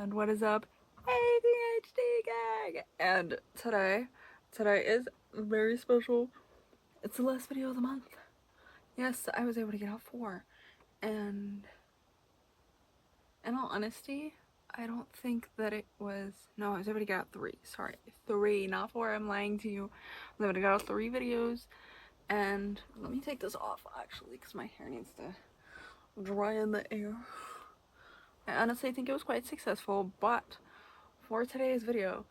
And what is up, ADHD gang? And today is very special. It's the last video of the month. Yes, I was able to get out 4. And in all honesty, I don't think that it was, no, I was able to get out 3. Sorry, 3, not 4. I'm lying to you. I was able to get out 3 videos. And let me take this off actually, because my hair needs to dry in the air. I honestly think it was quite successful, but for today's video,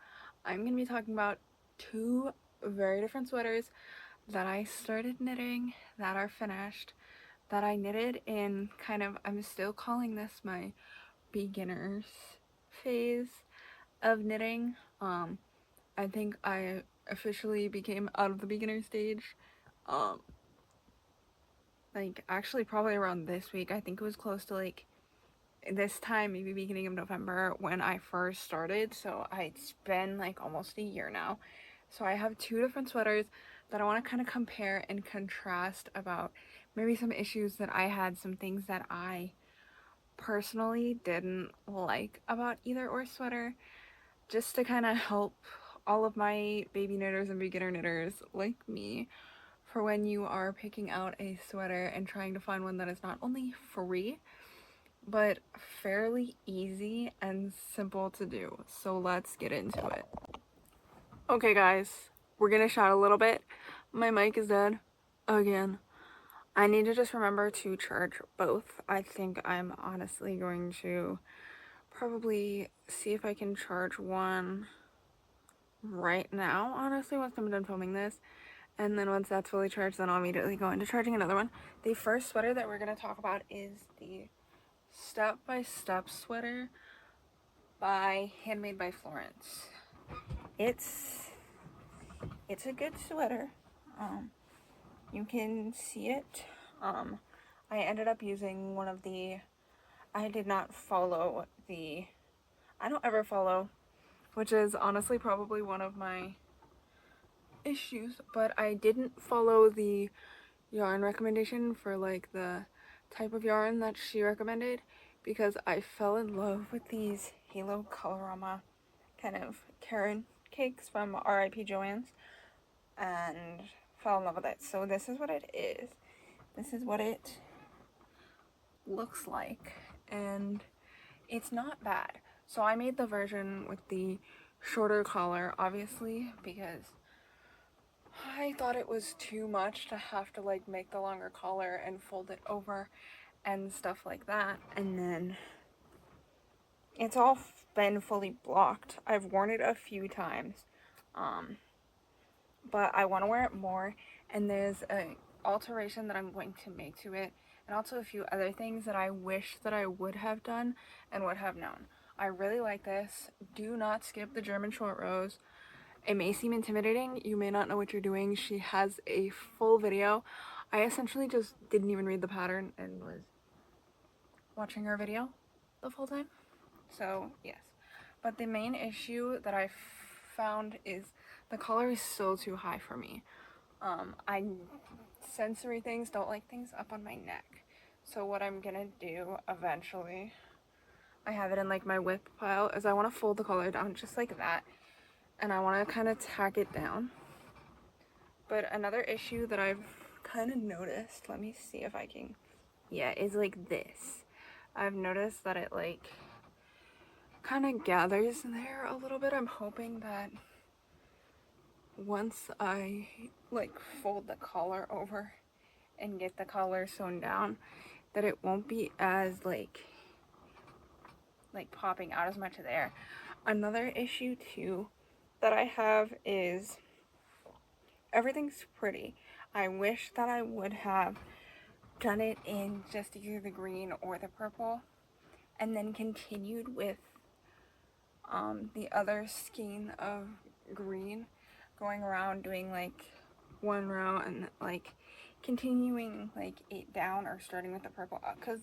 I'm going to be talking about 2 very different sweaters that I started knitting, that are finished, that I knitted in kind of, I'm still calling this my beginner's phase of knitting. I think I officially became out of the beginner stage, like actually probably around this week. I think it was close to like this time, maybe beginning of November, when I first started. So it's been like almost a year now. So I have 2 different sweaters that I want to kind of compare and contrast about maybe some issues that I had, some things that I personally didn't like about either or sweater, just to kind of help all of my baby knitters and beginner knitters like me for when you are picking out a sweater and trying to find one that is not only free but fairly easy and simple to do. So let's get into it. Okay guys, we're gonna shout a little bit. My mic is dead again. I need to just remember to charge both. I think I'm honestly going to probably see if I can charge one right now, honestly, once I'm done filming this. And then once that's fully charged, then I'll immediately go into charging another one. The first sweater that we're gonna talk about is the Step by Step sweater by Handmade by Florence. It's a good sweater. You can see it. I ended up using one of the, I did not follow the, I don't ever follow, which is honestly probably one of my issues, but I didn't follow the yarn recommendation for like the type of yarn that she recommended, because I fell in love with these Halo Colorama kind of Karen cakes from RIP Joann's and fell in love with it. So this is what it is. This is what it looks like, and it's not bad. So I made the version with the shorter collar, obviously, because I thought it was too much to have to like make the longer collar and fold it over and stuff like that. And then it's all been fully blocked. I've worn it a few times, but I want to wear it more, and there's an alteration that I'm going to make to it, and also a few other things that I wish that I would have done and would have known. I really like this. Do not skip the German short rows. It may seem intimidating, you may not know what you're doing. She has a full video. I essentially just didn't even read the pattern and was watching her video the full time. So yes, but the main issue that I found is the collar is still too high for me. I sensory things, don't like things up on my neck. So what I'm gonna do eventually, I have it in like my whip pile, is I want to fold the collar down just like that, and I want to kind of tack it down. But another issue that I've kind of noticed, let me see if I can, yeah, is like this. I've noticed that it like kind of gathers there a little bit. I'm hoping that once I like fold the collar over and get the collar sewn down, that it won't be as like popping out as much there. Another issue too that I have is everything's pretty. I wish that I would have done it in just either the green or the purple, and then continued with the other skein of green, going around doing like one row and like continuing like 8 down, or starting with the purple up, because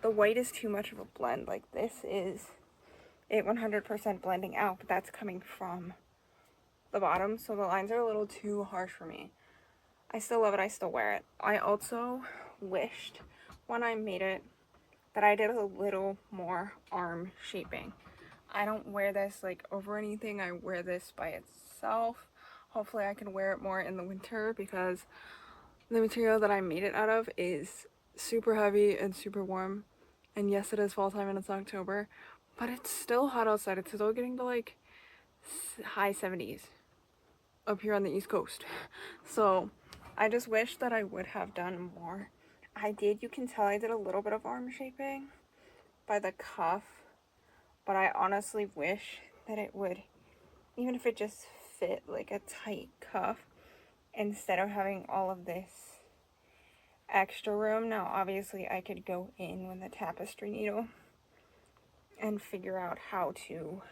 the white is too much of a blend. Like this is it 100% blending out, but that's coming from the bottom, so the lines are a little too harsh for me. I still love it, I still wear it. I also wished when I made it that I did a little more arm shaping. I don't wear this like over anything. I wear this by itself. Hopefully I can wear it more in the winter because the material that I made it out of is super heavy and super warm. And yes, it is fall time and it's October, but it's still hot outside. It's still getting to like high 70s up here on the East Coast. So I just wish that I would have done more. I did, you can tell I did a little bit of arm shaping by the cuff, but I honestly wish that it would, even if it just fit like a tight cuff, instead of having all of this extra room. Now obviously I could go in with a tapestry needle and figure out how to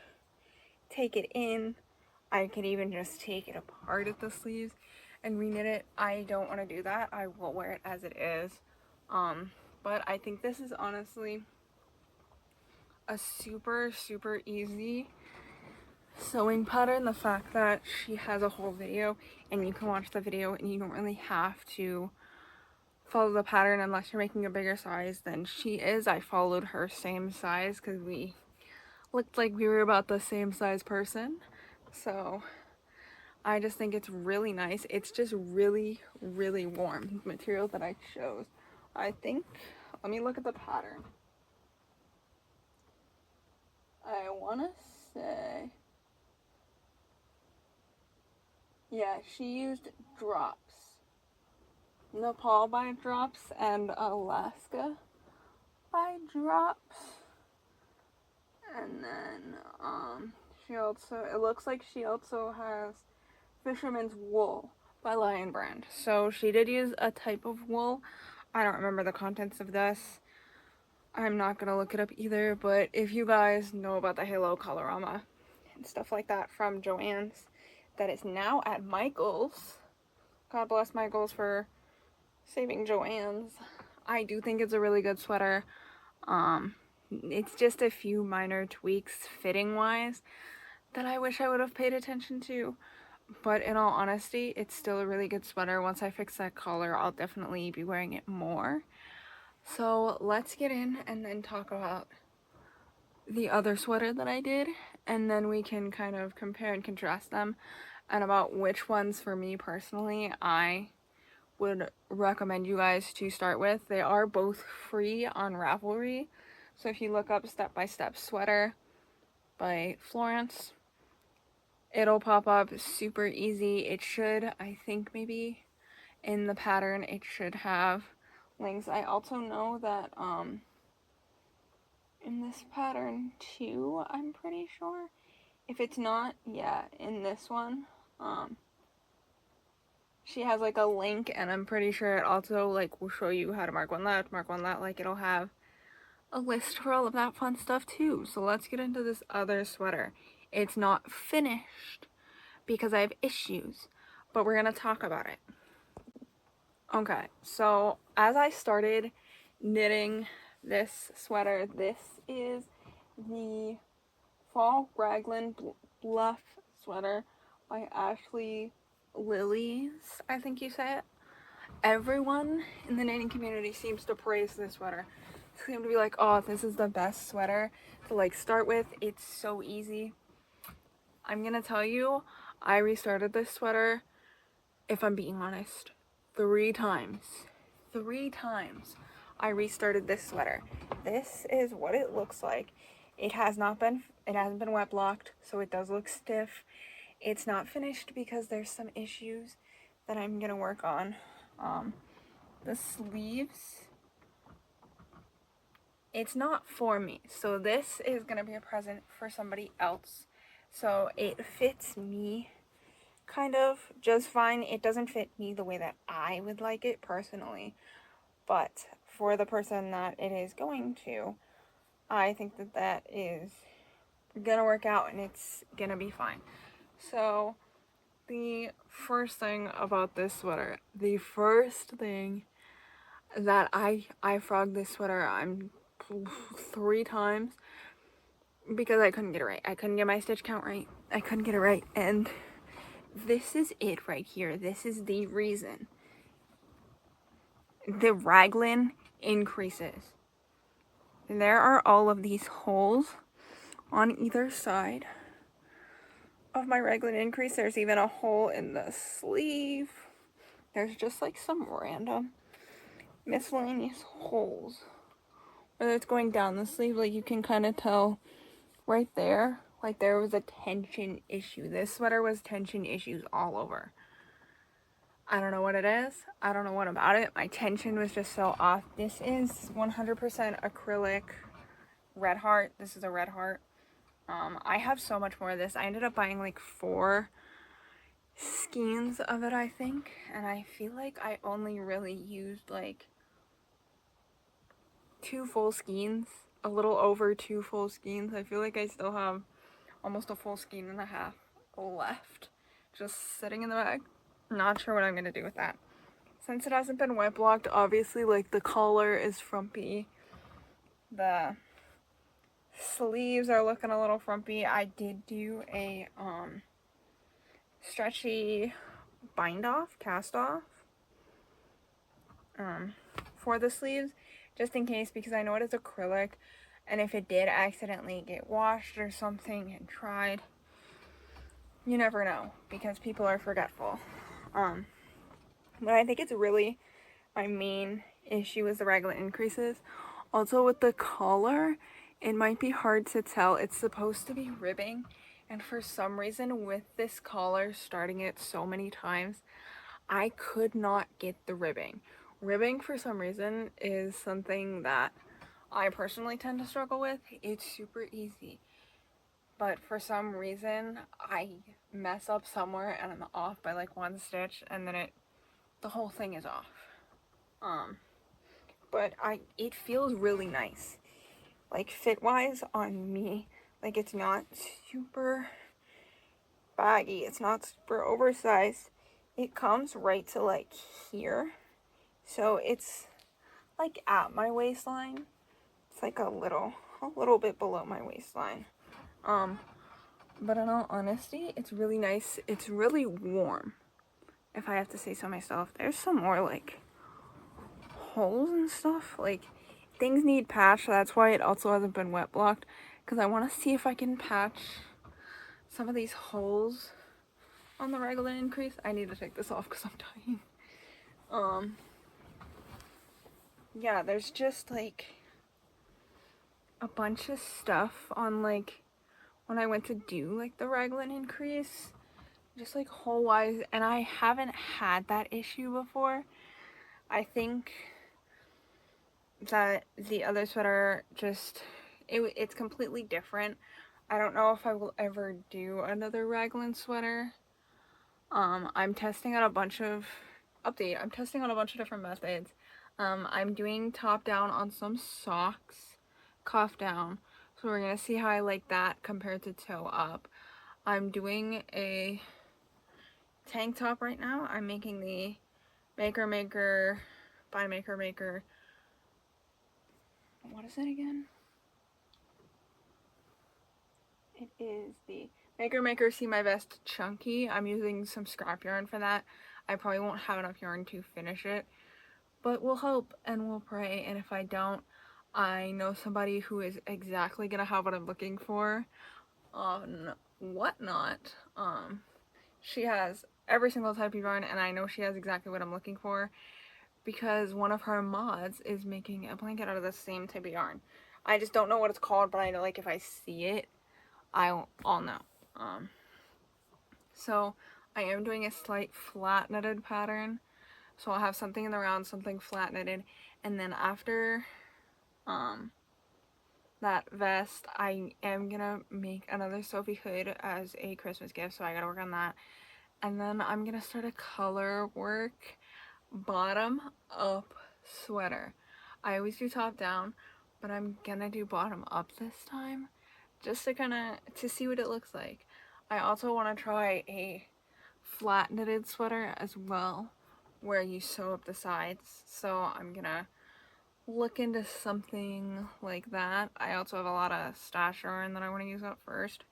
take it in. I could even just take it apart at the sleeves and reknit it. I don't want to do that. I will wear it as it is. But I think this is honestly a super easy sewing pattern. The fact that she has a whole video and you can watch the video and you don't really have to follow the pattern unless you're making a bigger size than she is. I followed her same size because we looked like we were about the same size person. So I just think it's really nice. It's just really warm material that I chose. I think, let me look at the pattern. I want to say, yeah, she used drops. Nepal by drops and Alaska by drops. And then, she also, it looks like she also has Fisherman's Wool by Lion Brand. So she did use a type of wool. I don't remember the contents of this. I'm not gonna look it up either, but if you guys know about the Halo Colorama and stuff like that from Joann's, that is now at Michael's. God bless Michael's for saving Joann's. I do think it's a really good sweater. It's just a few minor tweaks fitting wise that I wish I would have paid attention to. But in all honesty, it's still a really good sweater. Once I fix that collar, I'll definitely be wearing it more. So let's get in and then talk about the other sweater that I did. And then we can kind of compare and contrast them. And about which ones for me personally I would recommend you guys to start with. They are both free on Ravelry. So if you look up Step by Step Sweater by Florence, it'll pop up super easy. It should, I think maybe in the pattern, it should have links. I also know that in this pattern too, I'm pretty sure. If it's not, yeah, in this one, she has like a link, and I'm pretty sure it also like will show you how to mark one left, like it'll have a list for all of that fun stuff too. So let's get into this other sweater. It's not finished because I have issues, but we're gonna talk about it. Okay, so as I started knitting this sweater, this is the Fall Raglan Bluff sweater by Ashley Lilies, I think you say it. Everyone in the knitting community seems to praise this sweater. They seem to be like, oh, this is the best sweater to like start with. It's so easy. I'm gonna tell you, I restarted this sweater, if I'm being honest, 3 times. 3 times I restarted this sweater. This is what it looks like. It hasn't been wet blocked, so it does look stiff. It's not finished because there's some issues that I'm gonna work on. The sleeves, it's not for me, so this is gonna be a present for somebody else. So it fits me kind of just fine. It doesn't fit me the way that I would like it personally, but for the person that it is going to, I think that that is gonna work out and it's gonna be fine. So the first thing about this sweater, the first thing that I frogged this sweater 3 times because I couldn't get it right. I couldn't get my stitch count right. I couldn't get it right, and this is it right here. This is the reason. The raglan increases. There are all of these holes on either side of my raglan increase. There's even a hole in the sleeve. There's just like some random miscellaneous holes. Whether it's going down the sleeve, like you can kind of tell right there, like there was a tension issue. This sweater was tension issues all over. I don't know what it is. I don't know what about it. My tension was just so off. This is 100% acrylic red heart. This is a red heart. I have so much more of this. I ended up buying like 4 skeins of it, I think. And I feel like I only really used like 2 full skeins. A little over 2 full skeins. I feel like I still have almost a full skein and a half left. Just sitting in the bag. Not sure what I'm going to do with that. Since it hasn't been wet blocked, obviously like the collar is frumpy. The sleeves are looking a little frumpy. I did do a stretchy bind off, cast off for the sleeves, just in case, because I know it is acrylic, and if it did accidentally get washed or something and dried, you never know, because people are forgetful. But I think it's really my main issue is the raglan increases. Also with the collar, it might be hard to tell. It's supposed to be ribbing, and for some reason with this collar, starting it so many times, I could not get the ribbing. Ribbing for some reason is something that I personally tend to struggle with. It's super easy, but for some reason I mess up somewhere and I'm off by like 1 stitch, and then the whole thing is off. But it feels really nice, like fit wise on me. Like it's not super baggy, it's not super oversized. It comes right to like here, so it's like at my waistline. It's like a little bit below my waistline. But in all honesty, it's really nice. It's really warm, if I have to say so myself. There's some more like holes and stuff. Like things need patch, so that's why it also hasn't been wet blocked, because I want to see if I can patch some of these holes on the raglan increase. I need to take this off because I'm dying. Yeah, there's just like a bunch of stuff on like when I went to do like the raglan increase, just like hole wise, and I haven't had that issue before. I think that the other sweater just it's completely different. I don't know if I will ever do another raglan sweater. I'm testing out a bunch of different methods. I'm doing top down on some socks, cuff down, so we're gonna see how I like that compared to toe up. I'm doing a tank top right now. I'm making the Maker by Maker. What is it again? It is the Maker See My Vest Chunky. I'm using some scrap yarn for that. I probably won't have enough yarn to finish it, but we'll hope and we'll pray, and if I don't, I know somebody who is exactly gonna have what I'm looking for on Whatnot. She has every single type of yarn, and I know she has exactly what I'm looking for, because one of her mods is making a blanket out of the same type of yarn. I just don't know what it's called, but I know like if I see it, I'll know. So I am doing a slight flat knitted pattern. So I'll have something in the round, something flat knitted, and then after that vest, I am gonna make another Sophie hood as a Christmas gift, so I gotta work on that. And then I'm gonna start a color work bottom up sweater. I always do top down, but I'm gonna do bottom up this time, just to see what it looks like. I also want to try a flat knitted sweater as well, where you sew up the sides, so I'm gonna look into something like that. I also have a lot of stash yarn that I want to use up first,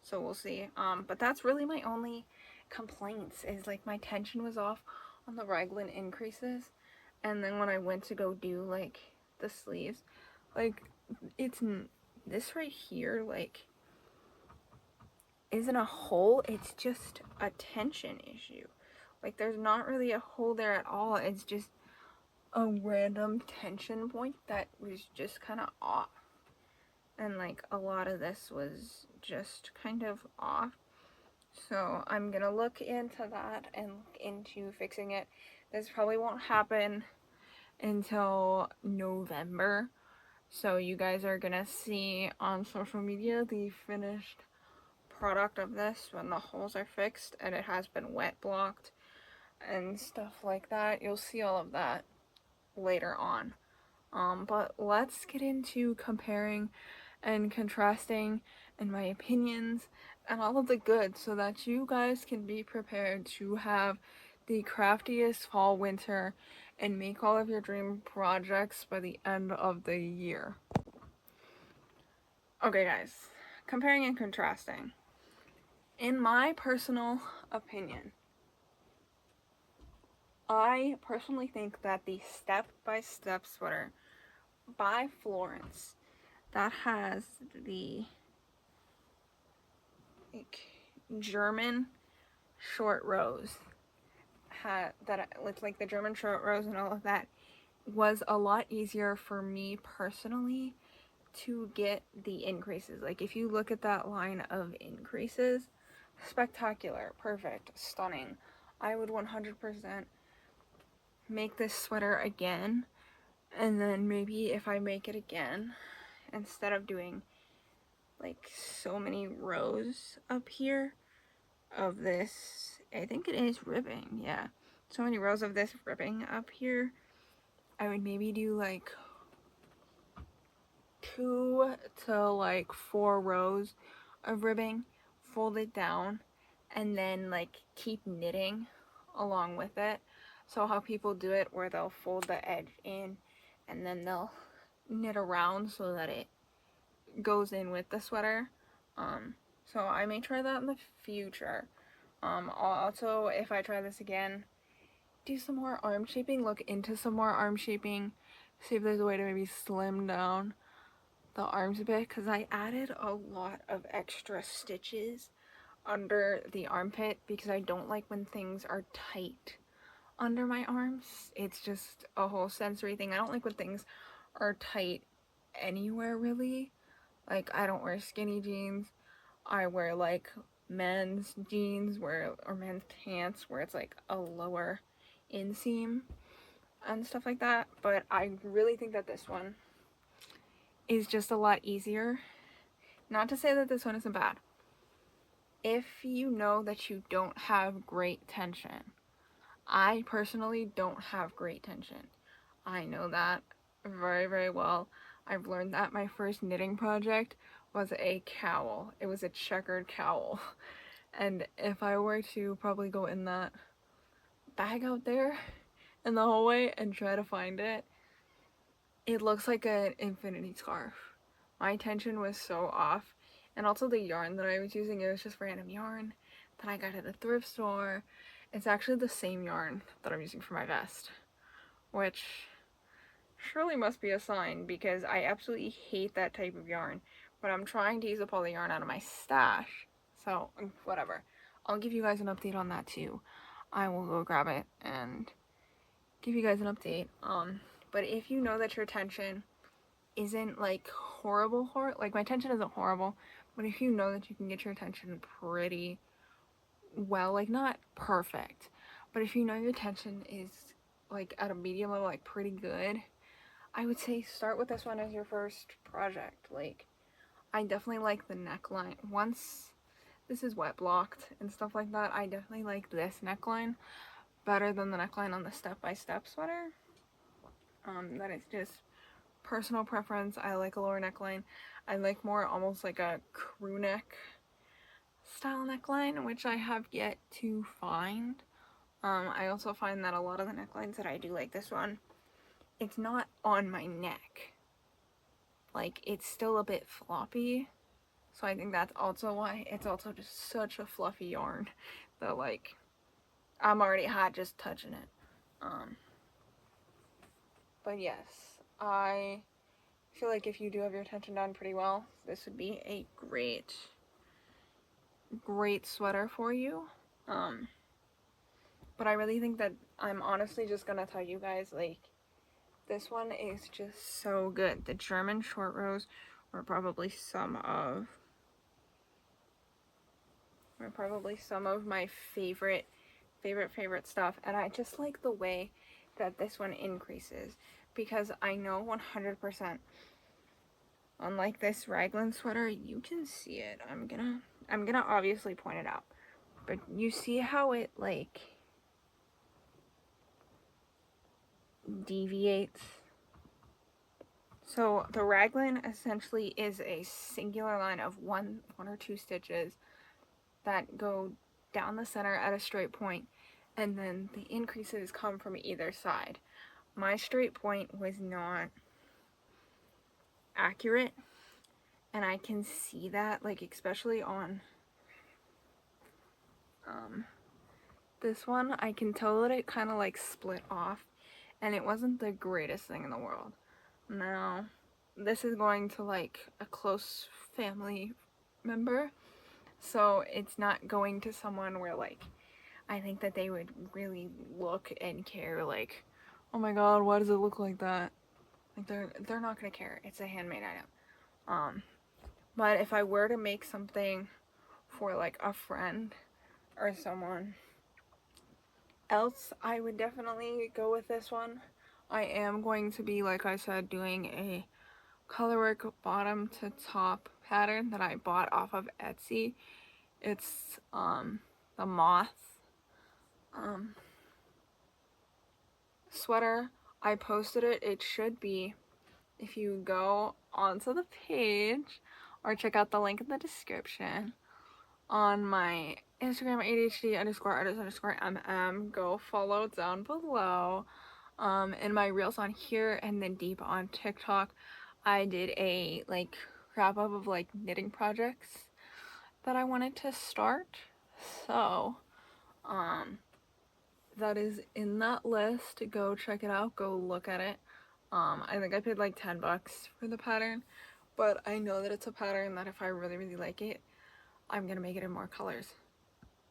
so we'll see. But that's really my only complaints, is like my tension was off on the raglan increases, and then when I went to go do like the sleeves, like it's this right here, like isn't a hole, it's just a tension issue. Like, there's not really a hole there at all, it's just a random tension point that was just kind of off. And like a lot of this was just kind of off. So I'm gonna look into that and look into fixing it. This probably won't happen until November. So you guys are gonna see on social media the finished product of this when the holes are fixed and it has been wet blocked and stuff like that. You'll see all of that later on. But let's get into comparing and contrasting and my opinions and all of the good so that you guys can be prepared to have the craftiest fall winter and make all of your dream projects by the end of the year. Okay guys, comparing and contrasting. In my personal opinion, I personally think that the step-by-step sweater by Florence that has the like German short rows that looked like the German short rows and all of that was a lot easier for me personally to get the increases. Like if you look at that line of increases, spectacular, perfect, stunning. I would 100% make this sweater again, and then maybe if I make it again, instead of doing like so many rows up here of this, I think it is ribbing, yeah, so many rows of this ribbing up here, I would maybe do like 2 to like 4 rows of ribbing, fold it down, and then like keep knitting along with it. So how people do it, where they'll fold the edge in and then they'll knit around so that it goes in with the sweater. So I may try that in the future. I'll also, if I try this again, do some more arm shaping, look into some more arm shaping, see if there's a way to maybe slim down the arms a bit, because I added a lot of extra stitches under the armpit because I don't like when things are tight under my arms. It's just a whole sensory thing. I don't like when things are tight anywhere really. Like I don't wear skinny jeans. I wear like men's jeans or men's pants where it's like a lower inseam and stuff like that. But I really think that this one is just a lot easier. Not to say that this one isn't bad. If you know that you don't have great tension, I personally don't have great tension. I know that very, very well. I've learned that my first knitting project was a cowl. It was a checkered cowl. And if I were to probably go in that bag out there in the hallway and try to find it, it looks like an infinity scarf. My tension was so off. And also the yarn that I was using, it was just random yarn that I got at a thrift store. It's actually the same yarn that I'm using for my vest, which surely must be a sign because I absolutely hate that type of yarn. But I'm trying to use up all the yarn out of my stash, so whatever. I'll give you guys an update on that too. I will go grab it and give you guys an update. But if you know that your tension isn't like horrible, like my tension isn't horrible, but if you know that you can get your tension pretty well, like not perfect, but if you know your tension is like at a medium level, like pretty good, I would say start with this one as your first project. Like I definitely like the neckline. Once this is wet blocked and stuff like that, I definitely like this neckline better than the neckline on the step-by-step sweater. That is just personal preference. I like a lower neckline. I like more almost like a crew neck style neckline, which I have yet to find. I also find that a lot of the necklines that I do, like this one, it's not on my neck. Like it's still a bit floppy. So I think that's also why it's also just such a fluffy yarn that like I'm already hot just touching it. But yes, I feel like if you do have your tension down pretty well, this would be a great great sweater for you. But I really think that I'm honestly just gonna tell you guys, like, this one is just so good. The German short rows were probably some of my favorite stuff, and I just like the way that this one increases, because I know 100%, unlike this raglan sweater, you can see it. I'm gonna obviously point it out, but you see how it like deviates. So the raglan essentially is a singular line of one or two stitches that go down the center at a straight point, and then the increases come from either side. My straight point was not accurate, and I can see that, like, especially on this one, I can tell that it kind of like split off, and it wasn't the greatest thing in the world. Now, this is going to like a close family member, so it's not going to someone where like I think that they would really look and care, like, oh my god, why does it look like that? Like, they're not gonna care. It's a handmade item. But if I were to make something for like a friend or someone else, I would definitely go with this one. I am going to be, like I said, doing a colorwork bottom to top pattern that I bought off of Etsy. It's the moth sweater. I posted it. It should be, if you go onto the page or check out the link in the description, on my Instagram, ADHD_artist_mm. Go follow down below. In my reels on here, and then deep on TikTok, I did a like wrap up of like knitting projects that I wanted to start. So, that is in that list. Go check it out. Go look at it. I think I paid like $10 for the pattern, but I know that it's a pattern that if I really like it, I'm gonna make it in more colors,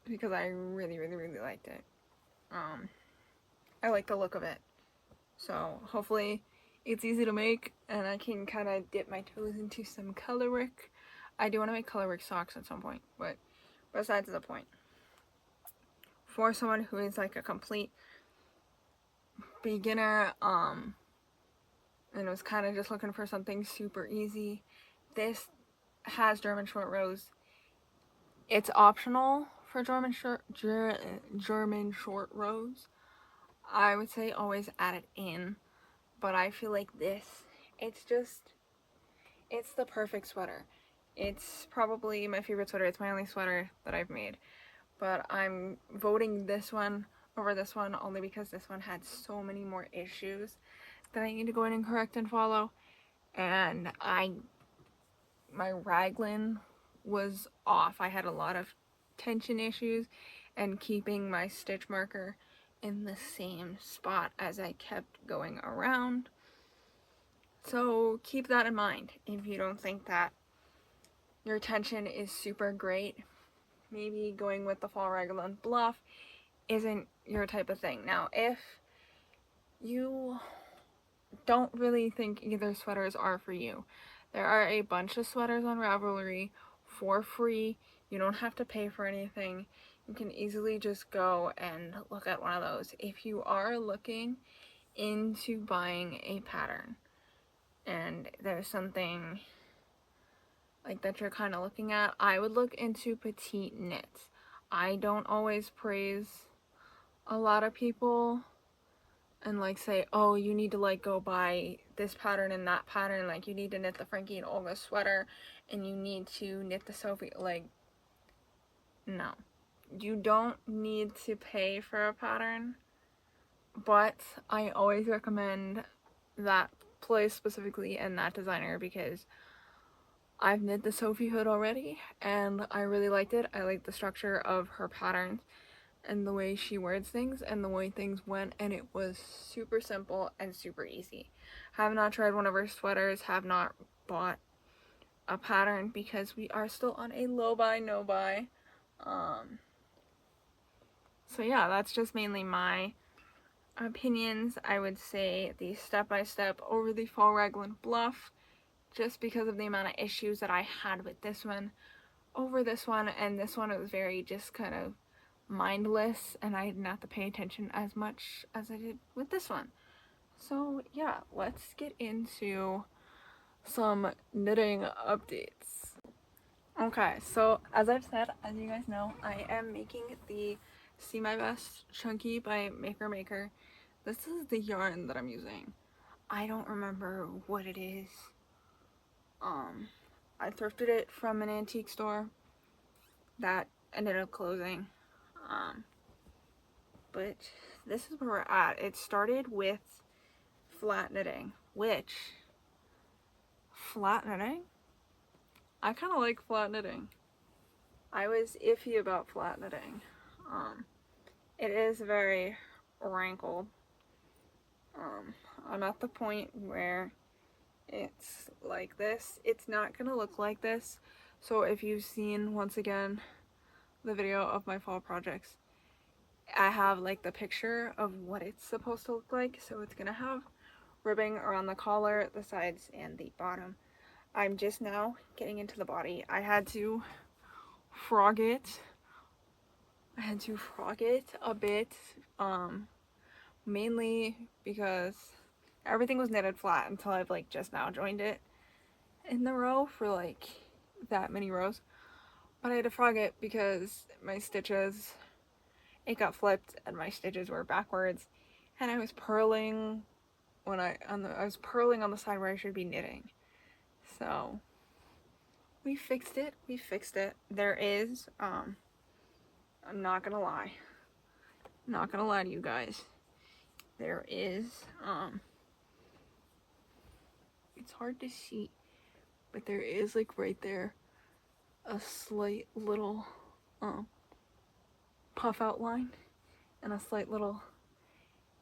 because I really liked it. I like the look of it. So hopefully it's easy to make, and I can kind of dip my toes into some color work. I do want to make color work socks at some point, but besides the point. For someone who is like a complete beginner, and was kind of just looking for something super easy, this has German short rows. It's optional for German short rows. I would say always add it in, but I feel like this, it's the perfect sweater. It's probably my favorite sweater. It's my only sweater that I've made, but I'm voting this one over this one only because this one had so many more issues that I need to go in and correct and follow, and my raglan was off. I had a lot of tension issues and keeping my stitch marker in the same spot as I kept going around. So keep that in mind if you don't think that your tension is super great. Maybe going with the fall raglan bluff isn't your type of thing. Now, if you don't really think either sweaters are for you, there are a bunch of sweaters on Ravelry for free. You don't have to pay for anything. You can easily just go and look at one of those. If you are looking into buying a pattern and there's something like that you're kind of looking at, I would look into petite knits. I don't always praise a lot of people and like say, oh, you need to like go buy this pattern and that pattern, like you need to knit the Frankie and Olga sweater and you need to knit the Sophie. Like, no, you don't need to pay for a pattern, but I always recommend that place specifically and that designer because I've knit the Sophie hood already and I really liked it. I liked the structure of her patterns and the way she words things and the way things went, and it was super simple and super easy. Have not tried one of her sweaters, have not bought a pattern because we are still on a low buy, no buy. So yeah, that's just mainly my opinions. I would say the step-by-step over the fall raglan bluff, just because of the amount of issues that I had with this one over this one, and this one it was very just kind of mindless, and I didn't have to pay attention as much as I did with this one. So yeah, let's get into some knitting updates. Okay, so as I've said, as you guys know, I am making the See My Best Chunky by Maker Maker. This is the yarn that I'm using. I don't remember what it is. I thrifted it from an antique store that ended up closing. But this is where we're at. It started with flat knitting, which flat knitting? I kind of like flat knitting. I was iffy about flat knitting. It is very wrinkled. I'm at the point where it's like this. It's not gonna look like this. So if you've seen, once again, the video of my fall projects, I have like the picture of what it's supposed to look like. So it's gonna have ribbing around the collar, the sides, and the bottom. I'm just now getting into the body. I had to frog it. A bit, mainly because everything was knitted flat until I've like just now joined it in the row for like that many rows. But I had to frog it because my stitches, it got flipped and my stitches were backwards, and I was purling I was purling on the side where I should be knitting. So we fixed it. There is I'm not gonna lie to you guys, there is it's hard to see, but there is like right there a slight little puff outline and a slight little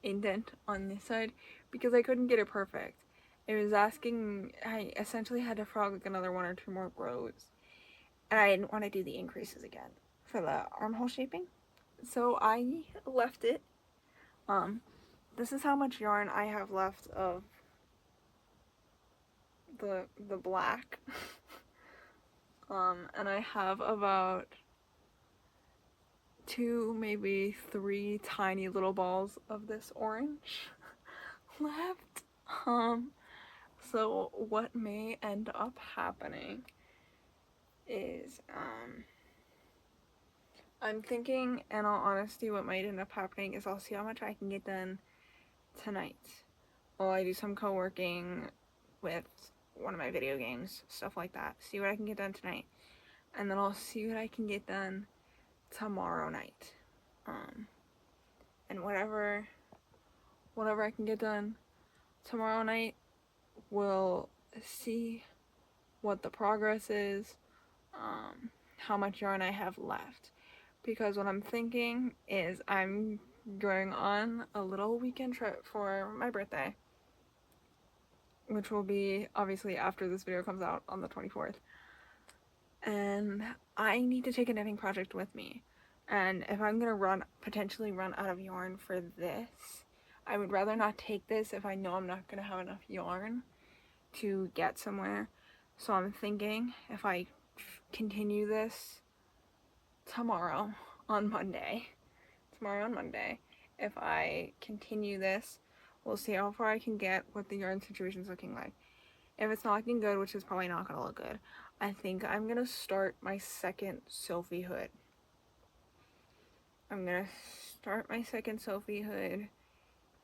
indent on this side because I couldn't get it perfect. It was asking, I essentially had to frog like another 1 or 2 more rows, and I didn't want to do the increases again for the armhole shaping, so I left it. This is how much yarn I have left of the black. And I have about 2, maybe 3 tiny little balls of this orange left. So what may end up happening is, I'm thinking, in all honesty, what might end up happening is I'll see how much I can get done tonight while I do some co-working with one of my video games, stuff like that. See what I can get done tonight, and then I'll see what I can get done tomorrow night. And whatever I can get done tomorrow night, we'll see what the progress is, how much yarn I have left. Because what I'm thinking is I'm going on a little weekend trip for my birthday, which will be obviously after this video comes out on the 24th. And I need to take a knitting project with me. And if I'm gonna potentially run out of yarn for this, I would rather not take this if I know I'm not gonna have enough yarn to get somewhere. So I'm thinking if I continue this tomorrow on Monday, if I continue this, we'll see how far I can get, what the yarn situation's looking like. If it's not looking good, which is probably not gonna look good, I think I'm gonna start my second Sophie hood.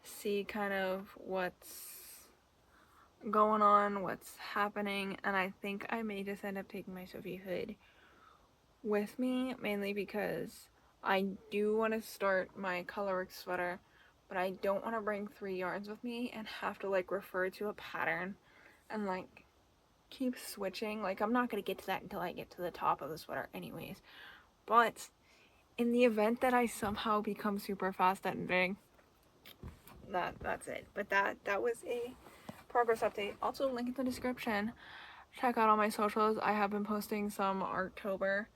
See kind of what's going on, what's happening, and I think I may just end up taking my Sophie hood with me, mainly because I do want to start my colorwork sweater, but I don't want to bring 3 yarns with me and have to like refer to a pattern and like keep switching. Like, I'm not going to get to that until I get to the top of the sweater anyways. But in the event that I somehow become super fast at knitting, that's it. But that was a progress update. Also, link in the description. Check out all my socials. I have been posting some Arctober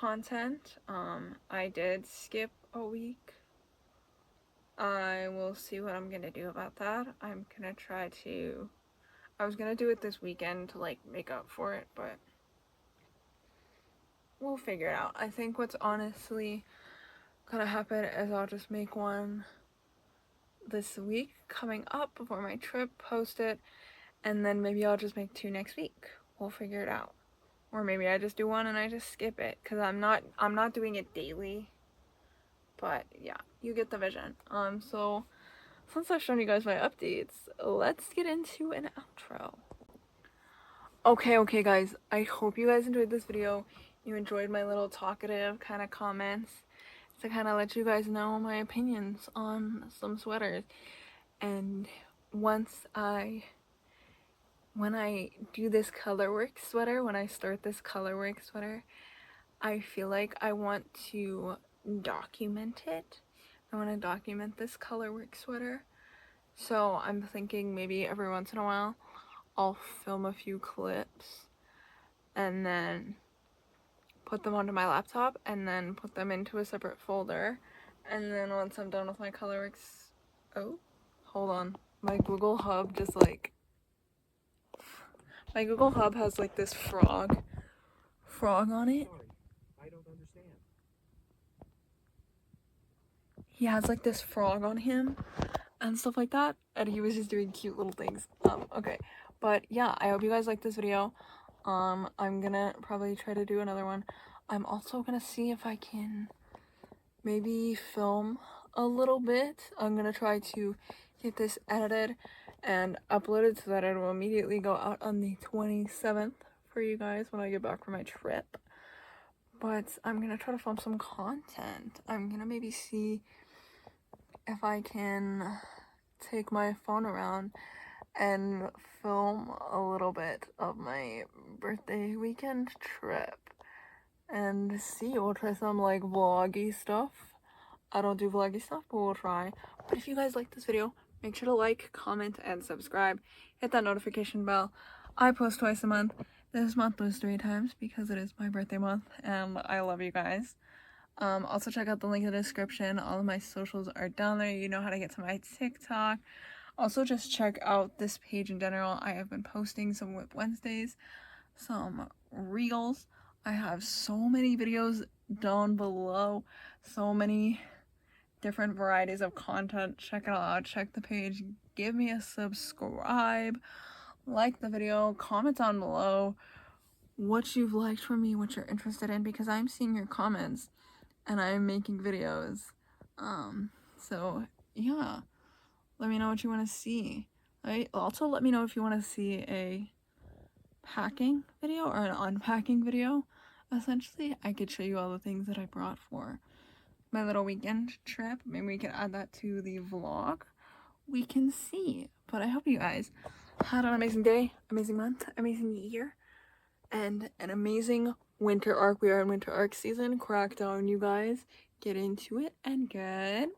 content. I did skip a week. I will see what I'm gonna do about that. I'm gonna try to, I was gonna do it this weekend to like make up for it, but we'll figure it out. I think what's honestly gonna happen is I'll just make one this week coming up before my trip, post it, and then maybe I'll just make 2 next week. We'll figure it out. Or maybe I just do one and I just skip it, because I'm not doing it daily. But yeah, you get the vision. So since I've shown you guys my updates, let's get into an outro. Okay guys, I hope you guys enjoyed this video. You enjoyed my little talkative kind of comments to kind of let you guys know my opinions on some sweaters. And when I do this colorwork sweater, when I start this colorwork sweater, I feel like I want to document it. I want to document this colorwork sweater. So I'm thinking maybe every once in a while I'll film a few clips and then put them onto my laptop and then put them into a separate folder. And then once I'm done with my colorworks, oh, hold on. My Google Hub just like, my Google Hub has like this frog on it. I don't understand. He has like this frog on him and stuff like that, and he was just doing cute little things. Okay, but yeah, I hope you guys like this video. I'm gonna probably try to do another one. I'm also gonna see if I can maybe film a little bit. I'm gonna try to get this edited and uploaded so that it will immediately go out on the 27th for you guys when I get back from my trip. But I'm gonna try to film some content. I'm gonna maybe see if I can take my phone around and film a little bit of my birthday weekend trip and see. We'll try some like vloggy stuff. I don't do vloggy stuff, but we'll try. But if you guys like this video, make sure to like, comment, and subscribe. Hit that notification bell. I post twice a month. This month was 3 times because it is my birthday month and I love you guys. Also check out the link in the description. All of my socials are down there. You know how to get to my TikTok. Also just check out this page in general. I have been posting some Whip Wednesdays, some reels. I have so many videos down below, so many different varieties of content. Check it out. Check the page. Give me a subscribe. Like the video. Comment down below what you've liked from me, what you're interested in, because I'm seeing your comments and I'm making videos. So yeah, let me know what you want to see. Also let me know if you want to see a packing video or an unpacking video. Essentially, I could show you all the things that I brought for my little weekend trip. Maybe we can add that to the vlog. We can see. But I hope you guys had an amazing day, amazing month, amazing year, and an amazing winter arc. We are in winter arc season. Crack down, you guys. Get into it, and good